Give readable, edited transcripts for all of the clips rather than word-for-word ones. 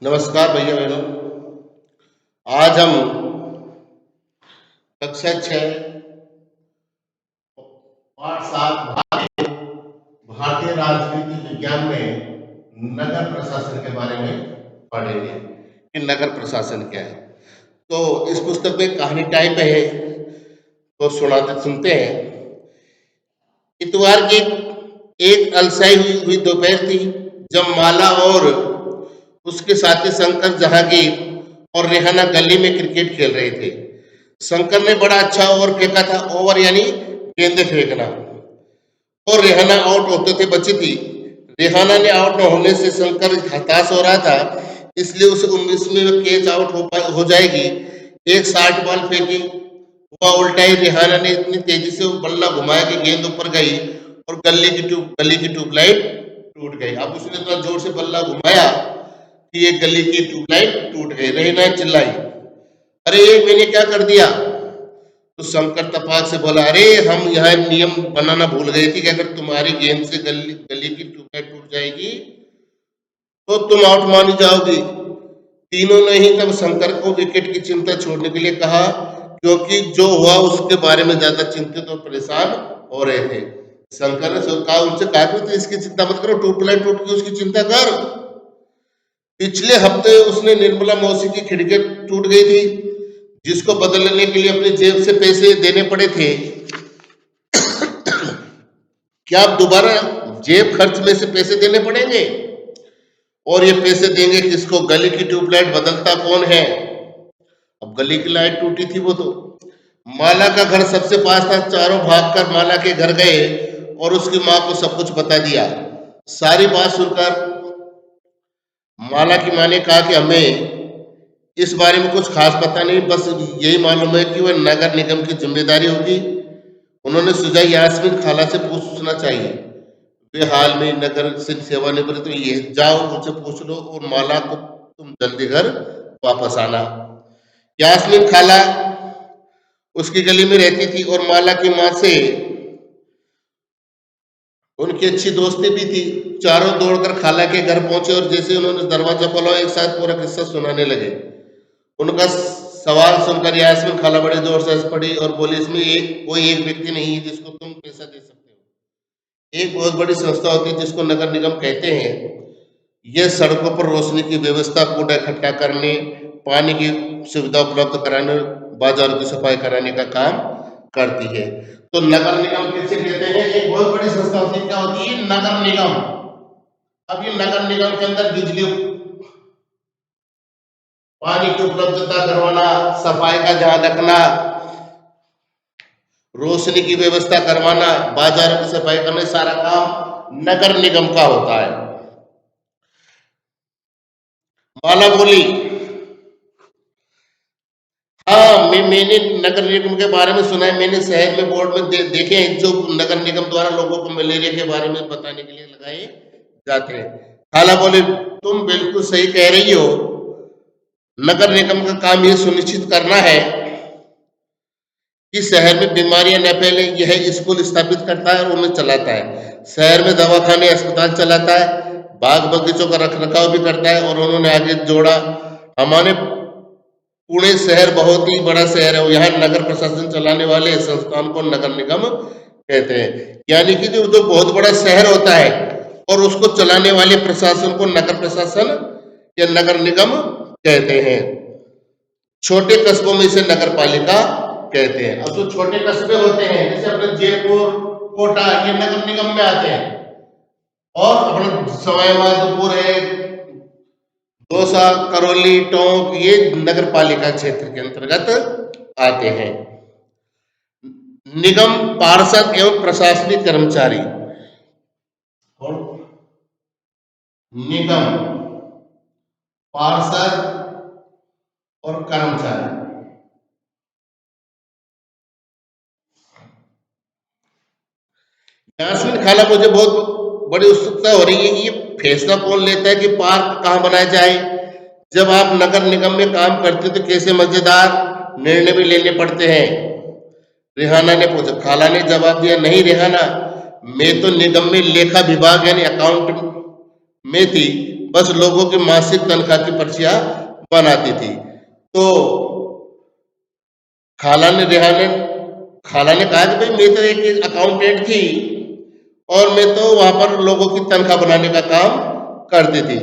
नमस्कार भैया बहनों। आज हम कक्षा 6 पाठ 7 भारतीय राजनीति विज्ञान में नगर प्रशासन के बारे में पढ़ेंगे कि नगर प्रशासन क्या है। तो इस पुस्तक में कहानी टाइप है, तो सुनते हैं। इतवार की एक अलसाई हुई दोपहर थी जब माला और उसके साथी शंकर जहांगीर और रेहाना गली में क्रिकेट खेल रहे थे। शंकर ने बड़ा अच्छा ओवर फेंका था। ओवर यानी गेंदे फेंकना। और रेहाना आउट होते थे बची थी। रेहाना ने आउट न होने से शंकर हताश हो रहा था, इसलिए उसे उम्मीद में वह कैच आउट हो जाएगी। एक 60 बॉल फेंकी, वह उल्टाई। रेहाना ने इतनी तेजी से वो बल्ला घुमाया कि गेंद ऊपर गई और गली की ट्यूबलाइट टूट गई। अब उसने इतना जोर से बल्ला घुमाया कि ये गली की ट्यूबलाइट टूट गई। रेहाना चिल्लाई, अरे ये मैंने क्या कर दिया? तो शंकर तपाक से बोला, अरे हम यहाँ नियम बनाना भूल गए थे कि अगर तुम्हारी गेंद से गली की ट्यूबलाइट टूट जाएगी तो तुम आउट मानी जाओगी। तीनों ने ही तब शंकर को विकेट की चिंता छोड़ने के लिए कहा, क्योंकि जो हुआ उसके बारे में ज्यादा चिंतित और परेशान हो रहे थे। शंकर ने उनसे कहा कि तो इसकी चिंता मत करो, ट्यूबलाइट टूट गई उसकी चिंता कर। पिछले हफ्ते उसने निर्मला मौसी की खिड़की टूट गई थी, जिसको बदलने के लिए अपनी जेब से पैसे देने पड़े थे। क्या आप दोबारा जेब खर्च में से पैसे देने पड़ेंगे? और ये पैसे देंगे किसको? गली की ट्यूबलाइट बदलता कौन है? अब गली की लाइट टूटी थी वो तो। माला का घर सबसे पास था। चारों भागकर माला के घर गए और उसकी माँ को सब कुछ बता दिया। सारी बात सुनकर माला की माँ ने कहा कि हमें इस बारे में कुछ खास पता नहीं, बस यही मालूम है कि वह नगर निगम की जिम्मेदारी होगी। उन्होंने सुझाव, यास्मीन खाला से पूछना चाहिए, वे हाल में नगर से सेवानिवृत्त हुई है। जाओ उनसे पूछ लो और माला को तुम जल्दी घर वापस आना। यास्मीन खाला उसकी गली में रहती थी और माला की माँ से उनकी अच्छी दोस्ती भी थी। चारों दौड़कर खाला के घर पहुंचे और जैसे उन्होंने दरवाजा खोला एक साथ पूरा किस्सा सुनाने लगे। उनका सवाल सुनकर यास्मीन खाला बड़े जोर से हंस पड़ी और बोली, इसमें कोई एक व्यक्ति नहीं है जिसको तुम पैसा दे सकते हो। एक बहुत बड़ी संस्था होती है जिसको नगर निगम कहते हैं। यह सड़कों पर रोशनी की व्यवस्था, कूड़ा इकट्ठा करने, पानी की सुविधा उपलब्ध कराने, बाजारों की सफाई कराने का काम करती है। तो नगर निगम किसे कहते हैं? एक बहुत बड़ी संस्था होती है। क्या होती है? नगर निगम। अब ये नगर निगम के अंदर बिजली, पानी की उपलब्धता करवाना, सफाई का ध्यान रखना, रोशनी की व्यवस्था करवाना, बाजारों की सफाई करना, सारा काम नगर निगम का होता है। माला बोली, हाँ मैंने नगर निगम के बारे में सुना है। मैंने शहर में बोर्ड में देखे हैं जो नगर निगम द्वारा लोगों को मलेरिया के बारे में बताने के लिए लगाए जाते हैं। खाला बोले, तुम बिल्कुल सही कह रही हो। नगर निगम का काम ये सुनिश्चित करना है कि शहर में बीमारियां न फैले। यह स्कूल स्थापित करता है और उन्हें चलाता है। शहर में दवाखाने, अस्पताल चलाता है। बाग बगीचों का रख रखाव भी करता है। और उन्होंने आगे जोड़ा, हमारे पुणे शहर बहुत ही बड़ा शहर है, यहाँ नगर प्रशासन चलाने वाले संस्थान को नगर निगम कहते हैं। यानी कि जो बहुत बड़ा शहर होता है और उसको चलाने वाले प्रशासन को नगर प्रशासन या नगर निगम कहते हैं। छोटे कस्बों में इसे नगर पालिका कहते हैं। अब जो छोटे कस्बे होते हैं जैसे अपने जयपुर, कोटा, ये नगर निगम में आते हैं। और अपना सवाई माधोपुर है, दौसा, करौली, टोंक, ये नगर पालिका क्षेत्र के अंतर्गत आते हैं। निगम पार्षद एवं प्रशासनिक कर्मचारी। और निगम पार्षद और कर्मचारी। यास्मीन खाला, मुझे बहुत बड़ी उत्सुकता हो रही है कि ये फैसला कौन लेता है कि पार्क कहाँ बनाया जाए। जब आप नगर निगम में काम करते तो कैसे मजेदार निर्णय भी लेने पड़ते हैं? रेहाना ने पूछा। खाला ने जवाब दिया, नहीं रेहाना, मैं तो निगम में लेखा विभाग यानी अकाउंट में थी। बस लोगों की मासिक तनख्वाह की पर्चियां बनाती थी। तो खाला ने रेहाना खाला ने कहा कि भाई मैं तो एक अकाउंटेंट थी और मैं तो वहां पर लोगों की तनख्वाह बनाने का काम करती थी।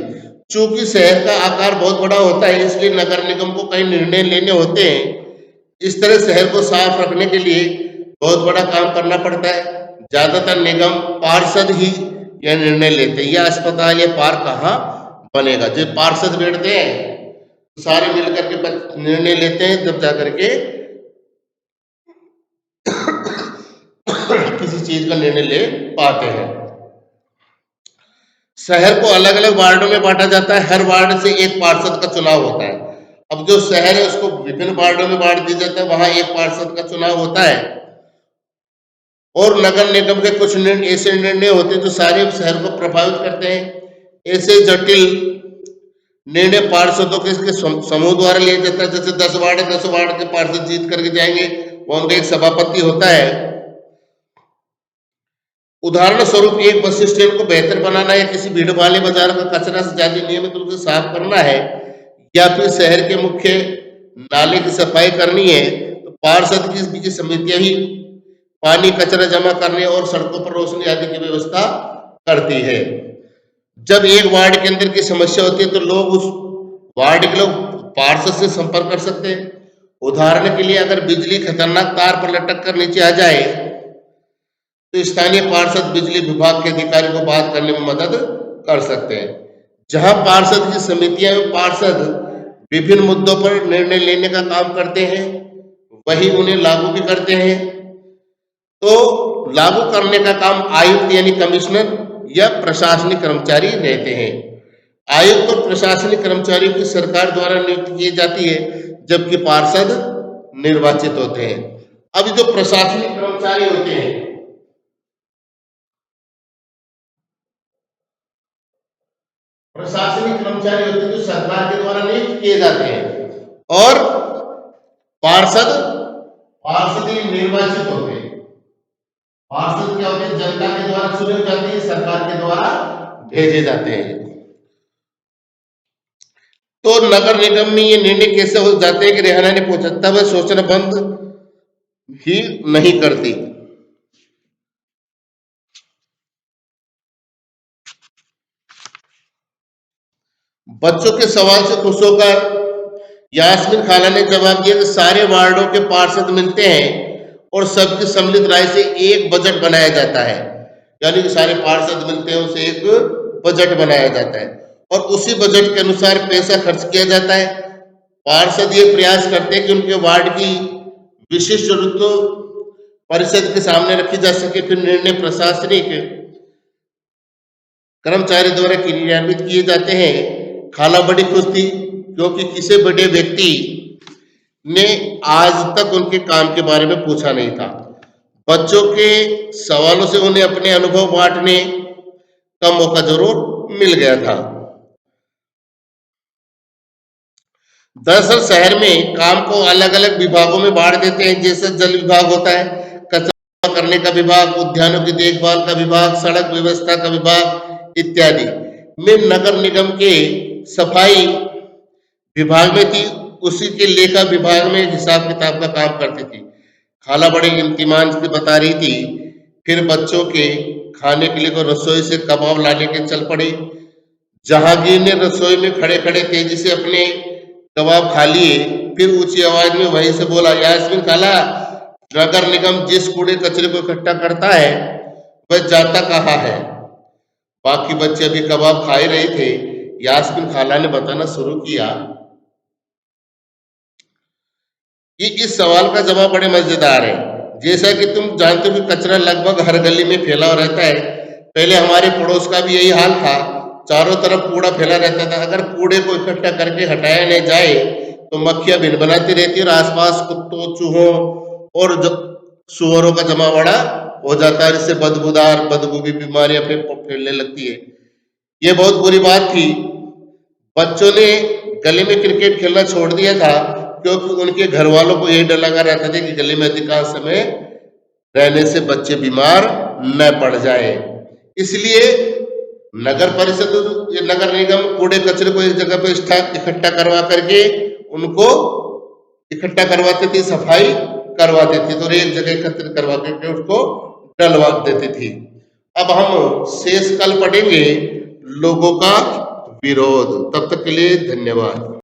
चूंकि शहर का आकार बहुत बड़ा होता है इसलिए नगर निगम को कई निर्णय लेने होते हैं। इस तरह शहर को साफ रखने के लिए बहुत बड़ा काम करना पड़ता है। ज्यादातर निगम पार्षद ही यह निर्णय लेते हैं, यह अस्पताल या पार्क कहाँ बनेगा। जो पार्षद बैठते हैं सारे मिलकर के निर्णय लेते हैं, तब जाकर के किसी चीज का निर्णय ले पाते हैं। शहर को अलग अलग वार्डों में बांटा जाता है, हर वार्ड से एक पार्षद का चुनाव होता है। अब जो शहर है उसको विभिन्न वार्डों में बांट दिया जाता है, वहां एक पार्षद का चुनाव होता है। और नगर निगम के कुछ ऐसे निर्णय होते हैं जो सारे शहर को प्रभावित करते हैं। ऐसे जटिल निर्णय पार्षदों के समूह द्वारा लिया जाता है। जैसे 10 वार्ड है, 10 वार्ड के पार्षद जीत करके जाएंगे, वहां उनका एक सभापति होता है। उदाहरण स्वरूप एक बस स्टैंड को बेहतर बनाना या किसी भीड़ वाले बाजार का कचरा से ज्यादा नियमित रूप से साफ करना है या फिर शहर के मुख्य नाले की सफाई करनी है, तो पार्षद की समितियां ही पानी कचरा जमा करने और सड़कों पर रोशनी आदि की व्यवस्था करती है। जब एक वार्ड के अंदर की समस्या होती है तो लोग उस वार्ड के लोग पार्षद से संपर्क कर सकते हैं। उदाहरण के लिए अगर बिजली खतरनाक तार पर लटक कर नीचे आ जाए तो स्थानीय पार्षद बिजली विभाग के अधिकारी को बात करने में मदद कर सकते हैं। जहां पार्षद की समितियां एवं पार्षद विभिन्न मुद्दों पर निर्णय लेने का काम करते हैं, वही उन्हें लागू भी करते हैं। तो लागू करने का काम आयुक्त यानी कमिश्नर या प्रशासनिक कर्मचारी रहते हैं। आयुक्त और प्रशासनिक कर्मचारियों की सरकार द्वारा नियुक्त की जाती है, जबकि पार्षद निर्वाचित होते हैं। अब जो प्रशासनिक कर्मचारी होते हैं, प्रशासनिक कर्मचारी होते हैं जो सरकार के द्वारा नियुक्त किए जाते हैं, और पार्षद पार्षद निर्वाचित होते हैं। पार्षद क्या होते हैं? जनता के द्वारा चुने जाते हैं, सरकार के द्वारा भेजे जाते हैं। तो नगर निगम में ये निर्णय कैसे हो जाते हैं कि रेहाना ने पूछा, तब वह सोचना बंद ही नहीं करती। बच्चों के सवाल से खुश होकर यास्मीन खाला ने जवाब दिया कि सारे वार्डों के पार्षद मिलते हैं और सबकी सम्मिलित राय से एक बजट बनाया जाता है। यानी कि सारे पार्षद मिलते हैं, उसे एक बजट बनाया जाता है और उसी बजट के अनुसार पैसा खर्च किया जाता है। पार्षद ये प्रयास करते हैं कि उनके वार्ड की विशिष्ट जरूरतों परिषद के सामने रखी जा सके। फिर निर्णय प्रशासनिक कर्मचारी द्वारा क्रियान्वित किए जाते हैं। खाला बड़ी खुश थी क्योंकि किसी बड़े व्यक्ति ने आज तक उनके काम के बारे में पूछा नहीं था। बच्चों के सवालों से उन्हें अपने अनुभव बांटने का मौका जरूर मिल गया था। दरअसल शहर में काम को अलग अलग विभागों में बांट देते हैं। जैसे जल विभाग होता है, कचरा करने का विभाग, उद्यानों की देखभाल का विभाग, सड़क व्यवस्था का विभाग इत्यादि। मैं नगर निगम के सफाई विभाग में थी, उसी के लेखा विभाग में हिसाब किताब का काम करती थी। खाला बड़े इम्तिमान से बता रही थी। फिर बच्चों के खाने के लिए को रसोई से कबाब लाने के चल पड़े। जहांगीर ने रसोई में खड़े खड़े तेजी से अपने कबाब खा लिए। फिर ऊंची आवाज में वहीं से बोला, यास्मीन खाला, नगर निगम जिस कूड़े कचरे को इकट्ठा करता है वह जाता कहाँ है? बाकी बच्चे अभी कबाब खा ही रहे थे। यास्मीन खाला ने बताना शुरू किया कि इस सवाल का जवाब बड़े मजेदार है। जैसा कि तुम जानते हो कि कचरा लगभग हर गली में फैला रहता है। पहले हमारे पड़ोस का भी यही हाल था, चारों तरफ कूड़ा फैला रहता था। अगर कूड़े को इकट्ठा करके हटाया नहीं जाए तो मक्खियां भिन बनाती रहती है और आसपास कुत्तों, चूहों और सुअरों का जमावड़ा हो जाता है, जिससे बदबू की बीमारियां फैलने लगती है। ये बहुत बुरी बात थी। बच्चों ने गली में क्रिकेट खेलना छोड़ दिया था क्योंकि उनके घर वालों को यही डर लगा रहता था कि गली में अधिकांश समय रहने से बच्चे बीमार न पड़ जाए। इसलिए नगर परिषद, ये नगर निगम कूड़े कचरे को एक जगह पे इकट्ठा करवा करके उनको इकट्ठा करवाती थी, सफाई करवाती थी, तो एक जगह एकत्रित करवा करके उसको डलवा देती थी। अब हम शेष कल पढ़ेंगे लोगों का विरोध। तब तक के लिए धन्यवाद।